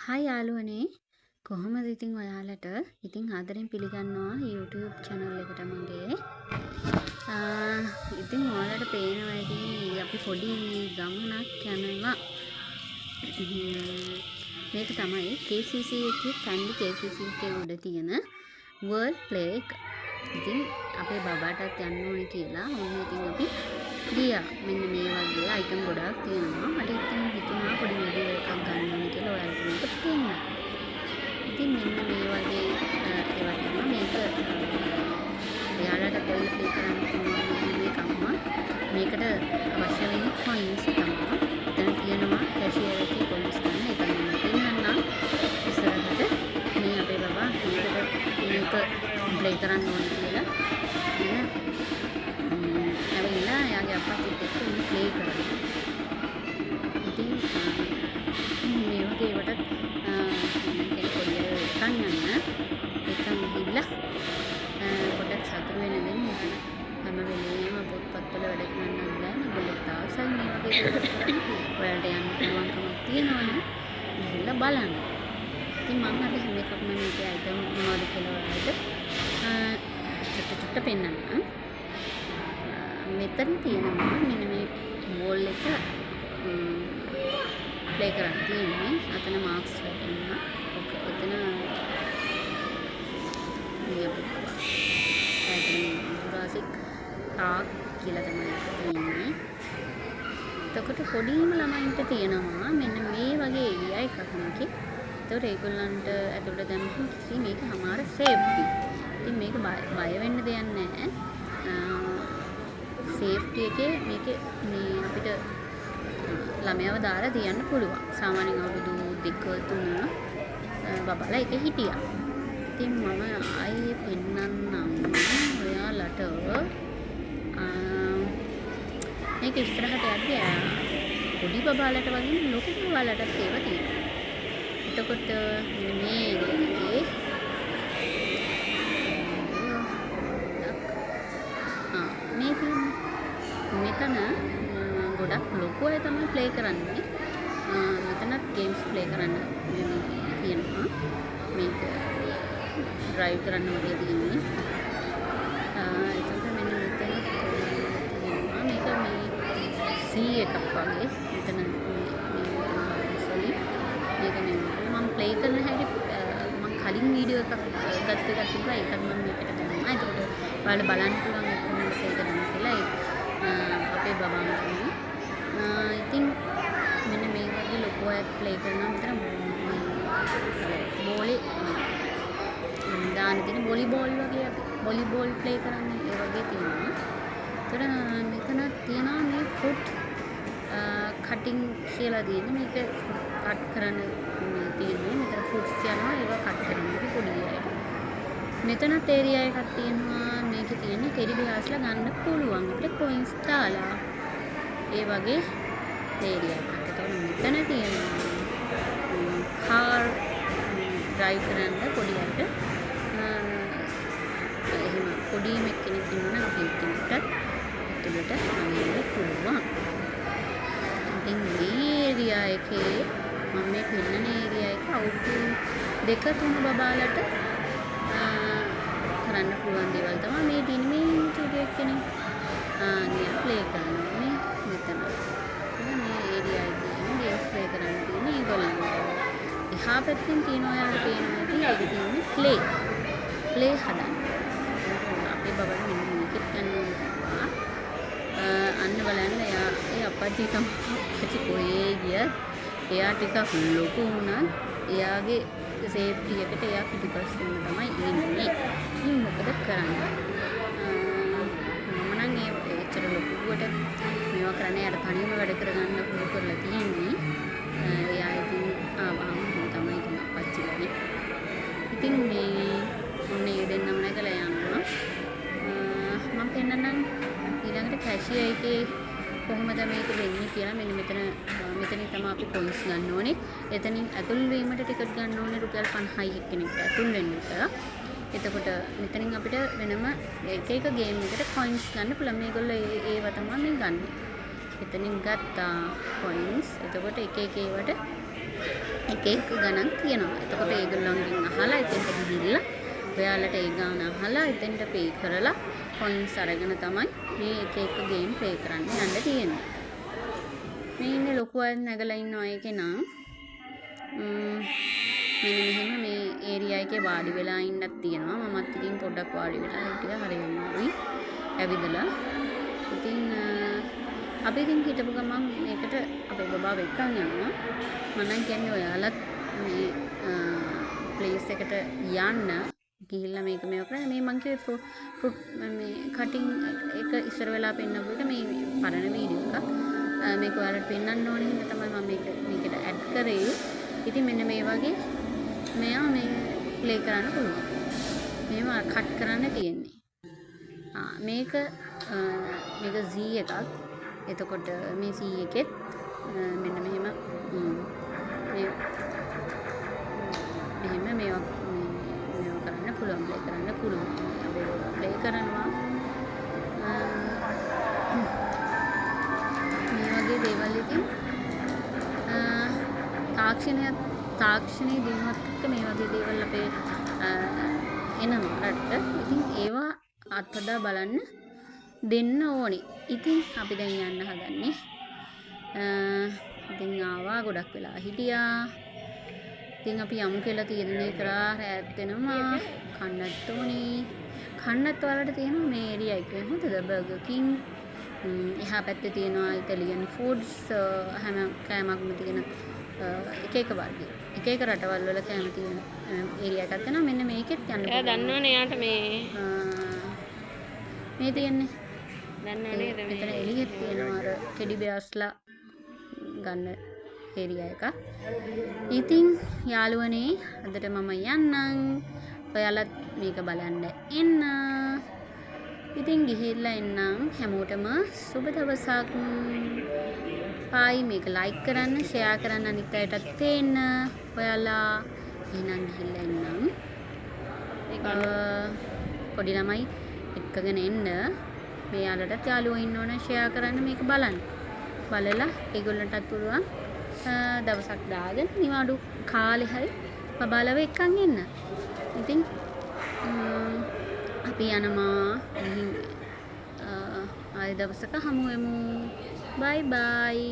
Hi යාළුවනේ කොහොමද ඉතින් ඔයාලට ඉතින් ආදරෙන් පිළිගන්නවා YouTube channel එකට මගේ. ඉතින් ඔයාලට පේනවා ඉතින් අපි පොඩි ගමනක් යනවා. මේක තමයි KCC එකේ Candy KCC එකේ උඩ තියෙන World Play එක. ඉතින් අපේ බබාටත් යන්න ඕනේ කියලා ඔන්න ඉතින් අපි ගියා. මෙන්න මේ වගේ අයිටම් ගොඩාක් තියෙනවා. මට ඉතින් හිතුණා පොඩි වීඩියෝ එකක් ගන්න ඕනේ කියලා ඔයාලට මේක පෙන්නන්න. ඉතින් මෙන්න මේ වගේ ඒවා තමයි මේක එයාලට කොයි ප්ලේ කරන්න පුළුවන් මේකම මේකට අවශ්‍ය වෙන කොයින්ස් තමයි. එතන තියෙනවා කැෂියර් එකේ කොයින්ස් ගන්න. ඒක මම පෙන්නන්නම්. ඉස්සරහට මේ අපේ බබා මේක ප්ලේ කරන්න ඕනේ කියලා ඇවිල්ලා එයාගේ අප්පාත් එක්ක ප්ලේ කරනවා. ඉතින් මේ වගේ ඒවට එකන් යන්න එකන් ගිහිල්ලා පොඩ්ඩක් සතුරු වෙන දෙන්න හැම වෙලේම පොත්පත්වල වැඩ කරන්න බෑ. මේගොල්ලෝ තාසයි මේ වගේ දේවල් කරන්නේ. ඔයාලට යන්න පුළුවන්කමක් තියෙනවනේ ගිහිල්ලා බලන්න. ඉතින් මම අද හැම එකක්ම මේකේ අයිටම් මොනවද කියලා ඔයාලට චුට්ට පෙන්නන්න. මෙතන තියෙනවා මෙන්න මේ වෝල් එක ප්ලේ කරන්න තියෙන්නේ. අතන මාක්ස් වැටෙනවා. ඔතන ජුරාසික් පාක් කියලා තමයි තියෙන්නේ. එතකොට පොඩිම ළමයින්ට තියෙනවා මෙන්න මේ වගේ ඒරියා එකක් මේකේ. එතකොට ඒගොල්ලන්ට ඇතුළට දැම්මම කිසි මේක හමාර සේෆ්ටි. ඉතින් මේක බය වෙන්න දෙයක් නැහැ. සේෆ්ටි එකේ මේකේ මේ අපිට ළමයව දාලා තියන්න පුළුවන්. සාමාන්‍යයෙන් අවුරුදු 2-3 බබාලා එකේ හිටියා. ඉතින් මම ආයේ පෙන්නන්නම් ඔයාලට මේක ඉස්සරහට යද්දී පොඩි බබාලට වගේ ලොකු බබාලටත් ඒව තියෙනවා. එතකොට මේ එකේ මෙතන ගොඩක් ලොකු අය තමයි ප්ලේ කරන්නේ. මෙතනත් ගේම්ස් ප්ලේ කරන්න තියෙනවා. මේක ඩ්‍රයිව් කරන්න වගේ තියෙන්නේ. එතකොට මෙන්න මෙතන තියෙනවා මේක මේ C එකක් වගේ. මෙතන මේක මම ප්ලේ කරන හැටි මම කලින් වීඩියෝ එකක් ගත්ත එකක් තිබ්බා. ඒකත් මම මේකට දැම්මා. එතකොට ඔයාලට බලන්න පුළුවන් කොහොමද ප්ලේ කරන්නේ කියලා. අපේ බබාම තමයි. ඉතින් මෙන්න මේ වගේ ලොකු අය ප්ලේ කරනවා. මෙතන බෝලේ දාන තියෙන වොලිබෝල් වගේ වොලිබෝල් ප්ලේ කරන්නේ ඒ වගේ තියෙනවා. ඒතර මෙතන තියෙනවා මේ ෆුට් කටින් කියලා තියෙන්නේ. මේක කට් කරන්න තියෙන්නේ. මෙතන ෆුට්ස් යනවා ඒවා කට් කරනවා පොඩි අය. මෙතනත් ඒරියා එකක් තියෙනවා. මේකේ තියෙන්නේ ටෙඩි බියර්ස්ලා ගන්න පුළුවන් අපිට කොයින්ස් දාලා. ඒ වගේ ඒරියා එකක්. ඒතකොට මෙතන තියෙනවා කාර් ඩ්‍රයිව් කරන්න පොඩි අයට. එහෙම පොඩි කෙනෙක් ඉන්නවා නම් ඒකට ඇතුළට යන්න පුළුවන්. ඉතින් මේ ඒරියා එකේ මම මේ පෙන්නන ඒරියා එක අවුරුදු 2-3 බබාලට කරන්න පුළුවන් දේවල් තමයි මේ තියෙන මේ චූටි එක්කනේ. නිය ප්ලේ කරන්නේ මෙතන. මේ ඒරියා එකේ ගේම්ස් ප්ලේ කරන්න තියෙන්නේ ඒගොල්ලන්ට. එහා පැත්තෙන් තියෙන ඔයාලට පේනවා ඇති ඒකේ තියෙන්නේ ප්ලේ හදන්න. අපේ බබාට මෙන්න මේකත් ගන්න ඕනවා. අන්න බලන්න ඒ අප්පච්චි තමයි කොහේ ගියත් එයා ටිකක් ලොකු වුණත් එයාගේ සේෆ්ටි එකට එයා පිටිපස්සෙන් තමයි ඉන්නේ. ඉතින් මොකද කරන්නේ? මම නම් එච්චර ලොකුවට මේවා කරන්නේ යට තනියම වැඩ කරගන්න පුරු කරලා තියෙන්නේ. එයා ඉතින් ආවම තමයි ඉතින් අප්පච්චිලානේ. ඉතින් මේ ඔන්නේ දෙන්නම නැගලා යනවා. මම පෙන්නන්නම් ඊළඟට කැෂියර් එකේ කොහොමද මේක වෙන්නේ කියලා. මෙන්න මෙතනින් තමයි අපි කොයින්ස් ගන්න ඕනේ. එතනින් ඇතුල් වීමට ටිකට් ගන්න ඕනේ රුපියල් 50යි එක්කෙනෙක්ට ඇතුල් වෙන්න විතර. එතකොට මෙතනින් අපිට වෙනම එක ගේම් එකට කොයින්ස් ගන්න පුළුවන්. මේගොල්ලෝ ඒව තමයි මේ ගන්න. එතනින් ගත්තා කොයින්ස්. එතකොට එක ඒවට එක එක ගණන් තියෙනවා. එතකොට ඒගොල්ලන්ගෙන් අහලා එතෙන්ට ගිහිල්ලා ඔයාලට ඒ ගාන අහලා එතෙන්ට පේ කරලා කොයින්ස් අරගෙන තමයි මේ එක එක ගේම් ප්ලේ කරන්න යන්න තියෙන්නේ. මේ ඉන්නේ ලොකු අය නැගලා ඉන්නවා ඒකේ නම් මෙන්න මෙහෙම මේ ඒරියා එකේ වාඩි වෙලා ඉන්නත් තියෙනවා. මමත් ඉතින් පොඩ්ඩක් වාඩි වෙලා හිටියා. හරි අමාරුයි. ඇවිදලා. ඉතින් අපි ඉතින් හිටපු ගමන් මේකට අපේ බබාව එක්කන් යනවා. මම නම් කියන්නේ ඔයාලත් මේ ප්ලේස් එකට යන්න ගිහිල්ලා මේක මේව කරා. මේ මං කිව්වේ ෆෘට් මේ කටින් එක ඉස්සර වෙලා පෙන්නපු එක මේ පරණ වීඩියෝ එකක්. මේක ඔයාලට පෙන්වන්න ඕනේ හින්දා තමයි මම මේකට ඇඩ් කරේ. ඉතින් මෙන්න මේ වගේ මෙයා මේ ප්ලේ කරන්න පුළුවන්. මේව කට් කරන්න තියෙන්නේ. මේක Z එකක්. එතකොට මේ C එකෙත් මෙන්න මෙහෙම මේවා කරන්න පුළුවන්, ප්ලේ කරන්න පුළුවන්. අපි ප්ලේ කරනවා මේ වගේ දේවල් ඉතින් තාක්ෂණයේ දිනුවත් එක්ක මේ වගේ දේවල් අපේ එනවා රටට. ඉතින් ඒවා අත්හදා බලන්න දෙන්න ඕනේ. ඉතින් අපි දැන් යන්න හදන්නේ. ඉතින් ආවා ගොඩක් වෙලා හිටියා. ඉතින් අපි යමු කියලා තීරණය කරා. රැත් වෙනවා. කන්නත් ඕනේ. කන්නත් වලට තියෙනවා මේ ඒරියා එකේ හොඳද බර්ගර් කිං. එහා පැත්තේ තියෙනවා ඉතාලියන් ෆුඩ්ස්. හැම කෑමක්ම තියෙන එක එක වර්ග. එක එක රටවල් වල කෑම තියෙන ඒරියා එකක් තියෙනවා. මෙන්න මේකෙත් යන්න පුළුවන්. එයා දන්නවනේ යාට මේ තියෙන්නේ. දන්නව නේද? මෙතන එළියෙත් තියෙනවා අර ටෙඩි බෙයාස්ලා ගන්න ඒරියා එක. ඉතින් යාළුවනේ අදට මම යන්නම්. ඔයාලත් මේක බලන්න එන්න. ඉතින් ගිහිල්ලා එන්නම්. හැමෝටම සුබ දවසක්. පායි මේක ලයික් කරන්න, ෂෙයා කරන්න අනිත් අයටත් තේන්න. ඔයාලා එහෙනම් ගිහිල්ලා එන්නම්. පොඩි ළමයි එක්කගෙන එන්න. මේ යාළුවටත් යාළුවෝ ඉන්න ඕන ෂෙයා කරන්න මේක බලන්න. බලලා ඒගොල්ලන්ටත් පුළුවන් දවසක් දාගෙන නිවාඩු කාලේ හරි බබාලව එක්කන් එන්න. ඉතින් අපි යනවා. ආයෙ දවසක හමු වෙමු. බයි බයි.